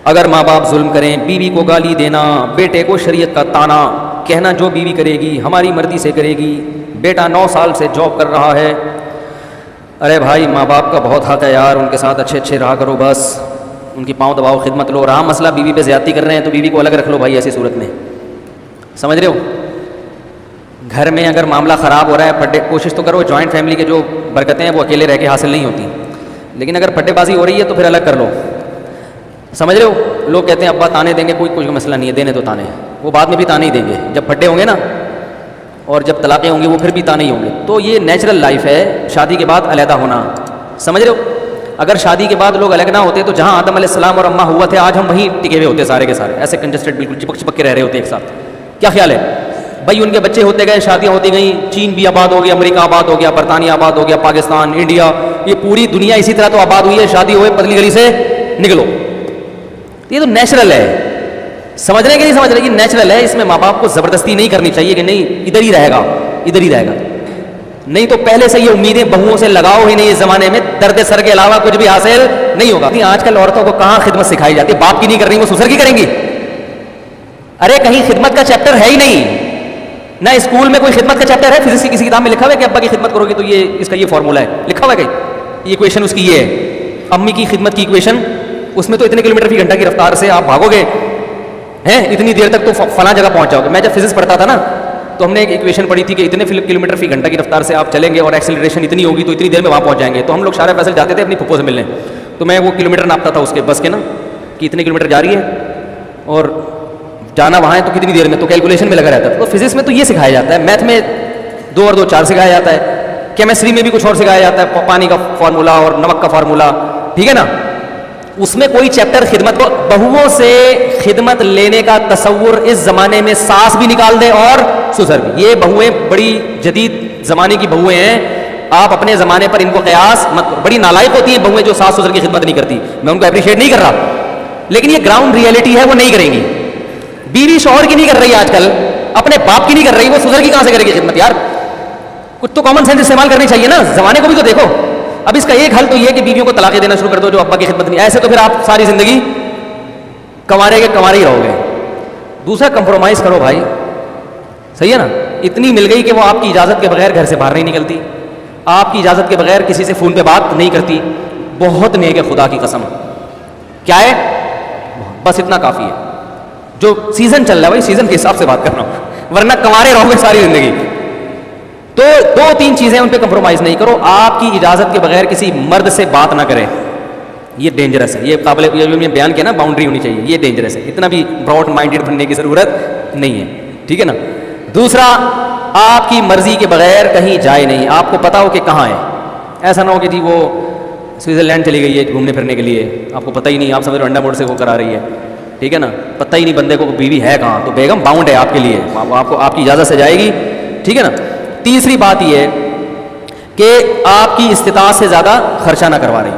اگر ماں باپ ظلم کریں، بیوی کو گالی دینا، بیٹے کو شریعت کا تانا، کہنا جو بیوی کرے گی ہماری مرضی سے کرے گی، بیٹا 9 سال سے جاب کر رہا ہے، ارے بھائی ماں باپ کا بہت حق ہے یار، ان کے ساتھ اچھے رہا کرو، بس ان کی پاؤں دباؤ، خدمت لو. رہا مسئلہ بیوی پہ زیادتی کر رہے ہیں تو بیوی کو الگ رکھ لو بھائی ایسی صورت میں. سمجھ رہے ہو؟ گھر میں اگر معاملہ خراب ہو رہا ہے، پھڈے کوشش تو کرو، جوائنٹ فیملی کے جو برکتیں ہیں وہ اکیلے رہ کے حاصل نہیں ہوتی، لیکن اگر پھڈے بازی ہو رہی ہے تو پھر الگ کر لو. سمجھ رہے ہو؟ لوگ کہتے ہیں ابا تانے دیں گے، کوئی مسئلہ نہیں ہے، دینے تو تانے، وہ بعد میں بھی تانے ہی دیں گے جب پھڈے ہوں گے نا، اور جب طلاقیں ہوں گی وہ پھر بھی تانے ہی ہوں گے. تو یہ نیچرل لائف ہے شادی کے بعد علیحدہ ہونا. سمجھ رہے ہو؟ اگر شادی کے بعد لوگ الگ نہ ہوتے تو جہاں آدم علیہ السلام اور اماں ہوا تھے آج ہم وہیں ٹکے ہوئے ہوتے سارے کے سارے، ایسے کنجسٹڈ بالکل چپک کے رہ رہے ہوتے ایک ساتھ. کیا خیال ہے بھائی؟ ان کے بچے ہوتے گئے، شادیاں ہوتی گئیں، چین بھی آباد ہو گیا، امریکہ آباد ہو گیا، برطانیہ آباد ہو گیا، پاکستان، انڈیا، یہ پوری دنیا اسی طرح تو آباد ہوئی ہے. شادی ہوئے پتلی گلی سے نکلو. یہ تو نیچرل ہے. سمجھ رہے ہیں کہ نہیں سمجھ رہے؟ یہ نیچرل ہے، اس میں ماں باپ کو زبردستی نہیں کرنی چاہیے کہ نہیں ادھر ہی رہے گا، ادھر ہی رہے گا. نہیں تو پہلے سے یہ امیدیں بہوؤں سے لگاؤ ہی نہیں. اس زمانے میں درد سر کے علاوہ کچھ بھی حاصل نہیں ہوگا. آج کل عورتوں کو کہاں خدمت سکھائی جاتی ہے؟ باپ کی نہیں کر رہی وہ سسر کی کریں گی. ارے کہیں خدمت کا چیپٹر ہے ہی نہیں، نہ اسکول میں کوئی خدمت کا چیپٹر ہے. فزکس کی کسی کتاب میں لکھا ہوا ہے کہ ابا کی خدمت کرو گی تو یہ اس کا یہ فارمولا ہے لکھا ہوا ہے کہ یہ ایکویشن اس کی یہ ہے. امی کی خدمت کی ایکویشن، اس میں تو اتنے کلومیٹر فی گھنٹہ کی رفتار سے آپ بھاگو گے ہیں اتنی دیر تک تو فلاں جگہ پہنچ جاؤ گے. میں جب فزکس پڑھتا تھا نا تو ہم نے ایک ایکویشن پڑھی تھی کہ اتنے کلومیٹر فی گھنٹہ کی رفتار سے آپ چلیں گے اور ایکسلریشن اتنی ہوگی تو اتنی دیر میں وہاں پہنچ جائیں گے. تو ہم لوگ شارع فیصل جاتے تھے اپنی پھپھو سے ملنے، تو میں وہ کلومیٹر ناپتا تھا اس کے بس کے نا کہ اتنے کلومیٹر جا رہی ہے اور جانا وہاں ہے تو کتنی دیر میں، تو کیلکولیشن میں لگا رہتا تھا. تو فزکس میں تو یہ سکھایا جاتا ہے، میتھ میں 2 اور 2 4 سکھایا جاتا ہے، کیمسٹری میں بھی کچھ اور سکھایا جاتا ہے، پانی کا فارمولا اور نمک کا فارمولا، ٹھیک ہے نا. اس میں کوئی چیپٹر خدمت کو، بہوؤں سے خدمت لینے کا تصور اس زمانے میں ساس بھی نکال دے اور سسر بھی. یہ بہویں بڑی جدید زمانے کی بہویں ہیں، آپ اپنے زمانے پر ان کو قیاس مت. بڑی نالائق ہوتی ہیں بہویں جو ساس سسر کی خدمت نہیں کرتی، میں ان کو اپریشیٹ نہیں کر رہا، لیکن یہ گراؤنڈ ریئلٹی ہے، وہ نہیں کریں گی. بیوی شوہر کی نہیں کر رہی آج کل، اپنے باپ کی نہیں کر رہی، وہ سسر کی کہاں سے کرے گی خدمت یار؟ کچھ تو کامن سینس استعمال کرنی چاہیے نا، زمانے کو بھی تو دیکھو. اب اس کا ایک حل تو یہ کہ بیویوں کو طلاقیں دینا شروع کر دو جو ابا کی خدمت نہیں، ایسے تو پھر آپ ساری زندگی کنوارے کے کنوارے ہی رہو گے. دوسرا کمپرومائز کرو بھائی، صحیح ہے نا. اتنی مل گئی کہ وہ آپ کی اجازت کے بغیر گھر سے باہر نہیں نکلتی، آپ کی اجازت کے بغیر کسی سے فون پہ بات نہیں کرتی. بہت نیک ہے خدا کی قسم. کیا ہے؟ بس اتنا کافی ہے. جو سیزن چل رہا ہے بھائی سیزن کے حساب سے بات کر رہا ہوں، ورنہ کنوارے رہو گے ساری زندگی. تو 2-3 چیزیں ان پہ کمپرومائز نہیں کرو. آپ کی اجازت کے بغیر کسی مرد سے بات نہ کرے، یہ ڈینجرس ہے. یہ قابل یہ بیان کیا نا، باؤنڈری ہونی چاہیے، یہ ڈینجرس ہے. اتنا بھی براڈ مائنڈیڈ بننے کی ضرورت نہیں ہے، ٹھیک ہے نا. دوسرا، آپ کی مرضی کے بغیر کہیں جائے نہیں. آپ کو پتا ہو کہ کہاں ہے، ایسا نہ ہو کہ جی وہ سوئٹزرلینڈ چلی گئی ہے گھومنے پھرنے کے لیے، آپ کو پتہ ہی نہیں، آپ سمجھ رہے انڈا موڈ سے وہ کرا رہی ہے، ٹھیک ہے نا. پتہ ہی نہیں بندے کو بیوی ہے کہاں، تو بیگم باؤنڈ ہے آپ کے لیے، آپ کو آپ کی اجازت سے جائے گی، ٹھیک ہے نا. تیسری بات یہ ہے کہ آپ کی استطاعت سے زیادہ خرچہ نہ کروا رہی.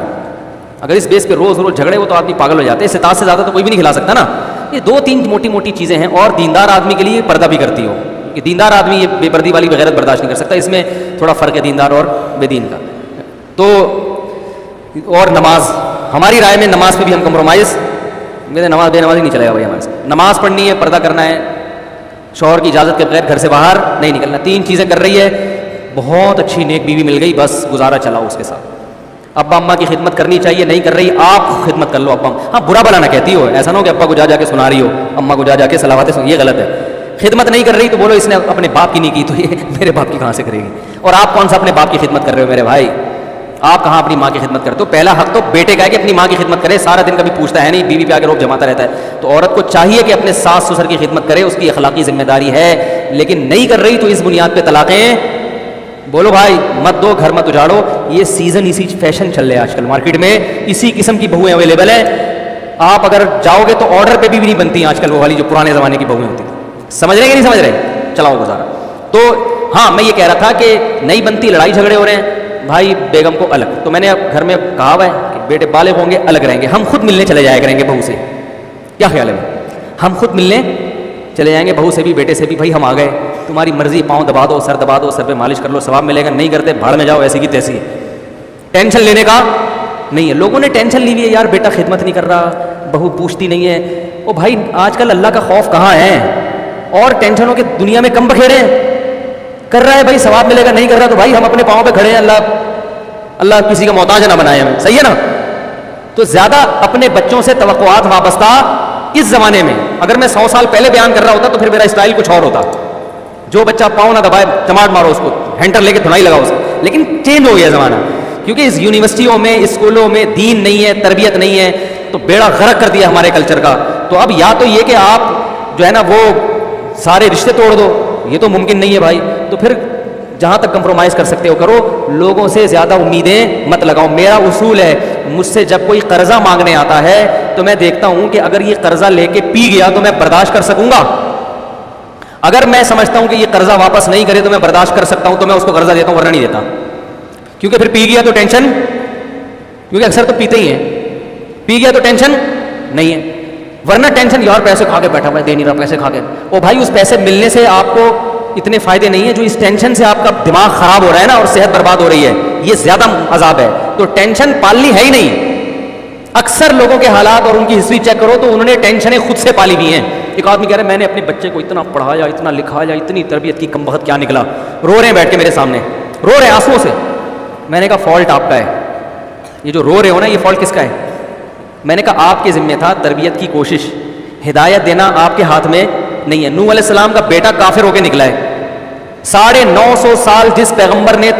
اگر اس بیس پہ روز جھگڑے ہو تو آدمی پاگل ہو جاتے ہیں. استطاعت سے زیادہ تو کوئی بھی نہیں کھلا سکتا نا. یہ 2-3 موٹی موٹی چیزیں ہیں. اور دیندار آدمی کے لیے پردہ بھی کرتی ہو، کہ دیندار آدمی یہ بے پردی والی بغیرت برداشت نہیں کر سکتا. اس میں تھوڑا فرق ہے دیندار اور بے دین کا. تو اور نماز، ہماری رائے میں نماز پہ بھی ہم کمپرومائز، میرے نماز بے نمازی نہیں چلے گا بھائی ہمارے سے. نماز پڑھنی ہے، پردہ کرنا ہے، شوہر کی اجازت کے بغیر گھر سے باہر نہیں نکلنا. 3 چیزیں کر رہی ہے، بہت اچھی نیک بیوی مل گئی، بس گزارا چلاؤ اس کے ساتھ. ابا اماں کی خدمت کرنی چاہیے، نہیں کر رہی آپ خدمت کر لو. ابا ہاں برا بلا نہ کہتی ہو، ایسا نہ ہو کہ ابا کو جا کے سنا رہی ہو، اماں کو جا کے صلاواتیں سن، یہ غلط ہے. خدمت نہیں کر رہی تو بولو اس نے اپنے باپ کی نہیں کی تو یہ میرے باپ کی کہاں سے کرے گی. اور آپ کون سا اپنے باپ کی خدمت کر رہے ہو میرے بھائی؟ آپ کہاں اپنی ماں کی خدمت کرتے ہو؟ پہلا حق تو بیٹے کا ہے کہ اپنی ماں کی خدمت کرے. سارا دن کبھی پوچھتا ہے نہیں، بیوی پہ آ کے روب جماتا رہتا ہے. تو عورت کو چاہیے کہ اپنے ساس سسر کی خدمت کرے، اس کی اخلاقی ذمہ داری ہے. لیکن نہیں کر رہی تو اس بنیاد پہ طلاقیں بولو بھائی مت دو، گھر مت اجاڑو. یہ سیزن اسی فیشن چل رہا ہے آج کل مارکیٹ میں، اسی قسم کی بہویں اویلیبل ہیں. آپ اگر جاؤ گے تو آرڈر پہ بھی نہیں بنتی آج کل وہ والی جو پرانے زمانے کی بہویں ہوتی. سمجھ رہے کہ نہیں سمجھ رہے؟ چلاؤ گزارا. تو ہاں میں یہ کہہ رہا تھا کہ نہیں بنتی، لڑائی جھگڑے ہو رہے ہیں بھائی، بیگم کو الگ. تو میں نے اب گھر میں کہا ہوا ہے کہ بیٹے بالغ ہوں گے الگ رہیں گے. ہم خود ملنے چلے جایا کریں گے بہو سے. کیا خیال ہے؟ ہم خود ملنے چلے جائیں گے بہو سے بھی بیٹے سے بھی. بھائی ہم آ گئے، تمہاری مرضی، پاؤں دبا دو، سر دبا دو، سر پہ مالش کر لو، ثواب ملے گا. نہیں کرتے بھاڑ میں جاؤ، ایسی کی تیسی. ٹینشن لینے کا نہیں ہے. لوگوں نے ٹینشن لی ہوئی ہے یار، بیٹا خدمت نہیں کر رہا، بہو پوچھتی نہیں ہے. او بھائی آج کل اللہ کا خوف کہاں ہے, اور ٹینشنوں کے دنیا میں کم بکھیرے ہیں. کر رہا ہے بھائی ثواب ملے گا, نہیں کر رہا تو بھائی ہم اپنے پاؤں پہ کھڑے ہیں, اللہ کسی کا محتاج نہ بنائے ہمیں, صحیح ہے نا. تو زیادہ اپنے بچوں سے توقعات وابستہ اس زمانے میں, اگر میں 100 سال پہلے بیان کر رہا ہوتا تو پھر میرا اسٹائل کچھ اور ہوتا. جو بچہ پاؤں نہ دبائے چماٹ مارو اس کو, ہینٹر لے کے دھنائی لگاؤ اسے. لیکن چینج ہو گیا زمانہ, کیونکہ اس یونیورسٹیوں میں اسکولوں میں دین نہیں ہے, تربیت نہیں ہے, تو بیڑا غرق کر دیا ہمارے کلچر کا. تو اب یا تو یہ کہ آپ جو ہے نا وہ سارے رشتے توڑ دو, یہ تو ممکن نہیں ہے بھائی. تو پھر جہاں تک کمپرومائز کر سکتے ہو کرو, لوگوں سے زیادہ امیدیں مت لگاؤ. میرا اصول ہے, مجھ سے جب کوئی قرضہ مانگنے آتا ہے تو میں دیکھتا ہوں کہ اگر یہ قرضہ لے کے پی گیا تو میں برداشت کر سکوں گا. اگر میں سمجھتا ہوں کہ یہ قرضہ واپس نہیں کرے تو میں برداشت کر سکتا ہوں, تو میں اس کو قرضہ دیتا ہوں, ورنہ نہیں دیتا. کیونکہ پھر پی گیا تو ٹینشن, کیونکہ اکثر تو پیتے ہی ہیں, پی گیا تو ٹینشن نہیں ہے. ورنہ ٹینشن یار پیسے کھا کے بیٹھا ہوا ہے, دے نہیں رہا پیسے کھا کے. او بھائی اس پیسے ملنے سے آپ کو اتنے فائدے نہیں ہیں جو اس ٹینشن سے آپ کا دماغ خراب ہو رہا ہے نا, اور صحت برباد ہو رہی ہے, یہ زیادہ عذاب ہے. تو ٹینشن پالنی ہے ہی نہیں. اکثر لوگوں کے حالات اور ان کی ہسٹری چیک کرو تو انہوں نے ٹینشنیں خود سے پالی ہوئی ہیں. ایک آدمی کہہ رہا ہے میں نے اپنے بچے کو اتنا پڑھایا, اتنا لکھایا, اتنی تربیت کی, کم وقت کیا نکلا. رو رہے ہیں بیٹھ کے میرے سامنے, رو رہے ہیں آنسوؤں سے. میں نے کہا فالٹ آپ کا ہے, یہ جو رو رہے ہو نا یہ فالٹ کس کا ہے. میں نے کہا آپ کے ذمہ تھا تربیت کی کوشش, ہدایت دینا آپ کے ہاتھ میں نہیں ہے. نوح علیہ السلام کا بیٹا کافر ہو کے نکلا ہے. 950 سال جس پیغمبر نے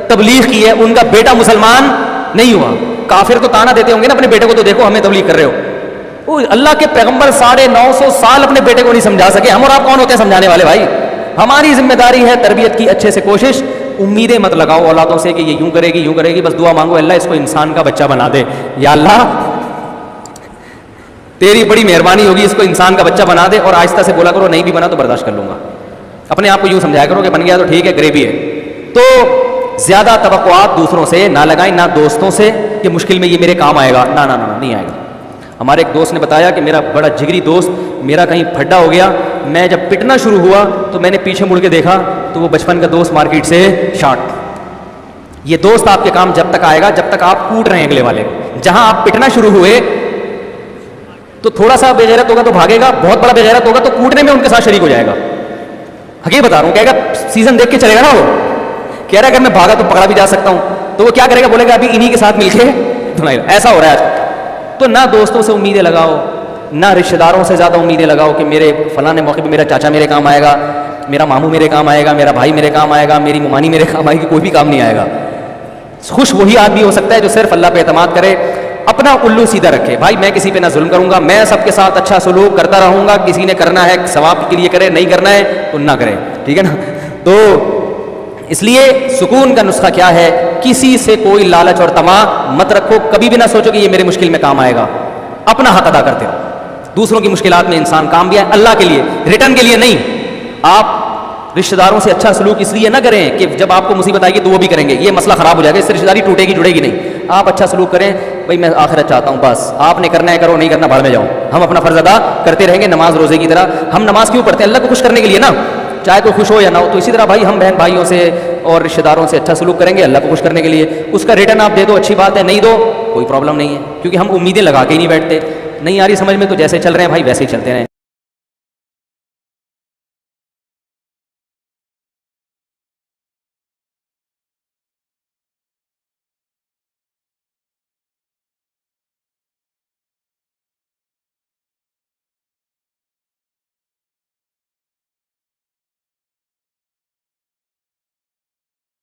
تبلیغ کی ہے ان کا بیٹا مسلمان نہیں ہوا. کافر تو تانا دیتے ہوں گے نا اپنے بیٹے کو, تو دیکھو ہمیں تبلیغ کر رہے ہو. اللہ کے پیغمبر 950 سال اپنے بیٹے کو نہیں سمجھا سکے, ہم اور آپ کون ہوتے ہیں سمجھانے والے بھائی. ہماری ذمہ داری ہے تربیت کی اچھے سے کوشش. امیدیں مت لگاؤ اولادوں سے کہ یہ یوں کرے گی یوں کرے گی, بس دعا مانگو اللہ اس کو انسان کا بچہ بنا دے. یا اللہ تیری بڑی مہربانی ہوگی, اس کو انسان کا بچہ بنا دے. اور آہستہ سے بولا کرو نہیں بھی بنا تو برداشت کر لوں گا. اپنے آپ کو یوں سمجھایا کرو کہ بن گیا تو ٹھیک ہے, گریوی ہے. تو زیادہ توقعات دوسروں سے نہ لگائیں, نہ دوستوں سے کہ مشکل میں یہ میرے کام آئے گا. نہ نہیں آئے گا. ہمارے ایک دوست نے بتایا کہ میرا بڑا جگری دوست میرا کہیں پھڈا ہو گیا, میں جب پٹنا شروع ہوا تو میں نے پیچھے مڑ کے دیکھا تو وہ بچپن کا دوست مارکیٹ سے شارٹ. یہ دوست آپ کے کام جب تک آئے گا جب تک آپ کوٹ رہے ہیں اگلے والے. جہاں آپ پٹنا شروع ہوئے تو تھوڑا سا بے غیرت ہوگا تو بھاگے گا, بہت بڑا بے غیرت ہوگا تو کوٹنے میں ان کے ساتھ شریک ہو جائے گا. حقیقت بتا رہا ہوں, کہے گا سیزن دیکھ کے چلے گا نا, وہ کہہ رہا ہے اگر میں بھاگا تو پکڑا بھی جا سکتا ہوں, تو وہ کیا کرے گا, بولے گا ابھی انہی کے ساتھ مل کے دھنائی. ایسا ہو رہا ہے آج. تو نہ دوستوں سے امیدیں لگاؤ, نہ رشتہ داروں سے زیادہ امیدیں لگاؤ کہ میرے فلاں موقع پہ میرا چاچا میرے کام آئے گا, میرا ماموں میرے کام آئے گا, میرا بھائی میرے کام آئے گا, میری ممانی میرے کام آئے گی. کوئی بھی کام نہیں آئے گا. خوش وہی آدمی ہو سکتا ہے جو صرف اللہ پہ اعتماد کرے, اپنا الو سیدھا رکھے. بھائی میں کسی پہ نہ ظلم کروں گا, میں سب کے ساتھ اچھا سلوک کرتا رہوں گا. کسی نے کرنا ہے ثواب کے لیے کرے, نہیں کرنا ہے تو نہ کرے, ٹھیک ہے نا. تو اس لیے سکون کا نسخہ کیا ہے, کسی سے کوئی لالچ اور طمع مت رکھو. کبھی بھی نہ سوچو کہ یہ میرے مشکل میں کام آئے گا. اپنا حق ادا کرتے رہو. دوسروں کی مشکلات میں انسان کام بھی ہے, اللہ کے لیے, ریٹرن کے لیے نہیں. آپ رشتہ داروں سے اچھا سلوک اس لیے نہ کریں کہ جب آپ کو مصیبت آئے گی تو وہ بھی کریں گے, یہ مسئلہ خراب ہو جائے گا, اس سے رشتہ داری ٹوٹے گی جڑے گی نہیں. آپ اچھا سلوک کریں, بھائی میں آخرت چاہتا ہوں, بس آپ نے کرنا ہے کرو, نہیں کرنا بھاڑ میں جاؤ. ہم اپنا فرض ادا کرتے رہیں گے نماز روزے کی طرح. ہم نماز کیوں پڑھتے ہیں, اللہ کو خوش کرنے کے لیے نا, چاہے کوئی خوش ہو یا نہ ہو. تو اسی طرح بھائی ہم بہن بھائیوں سے اور رشتہ داروں سے اچھا سلوک کریں گے اللہ کو خوش کرنے کے لیے. اس کا ریٹرن آپ دے دو اچھی بات ہے, نہیں دو کوئی پرابلم نہیں ہے, کیونکہ ہم امیدیں لگا کے ہی نہیں بیٹھتے. نہیں آ رہی سمجھ میں تو جیسے چل رہے ہیں بھائی ویسے ہی چلتے رہیں.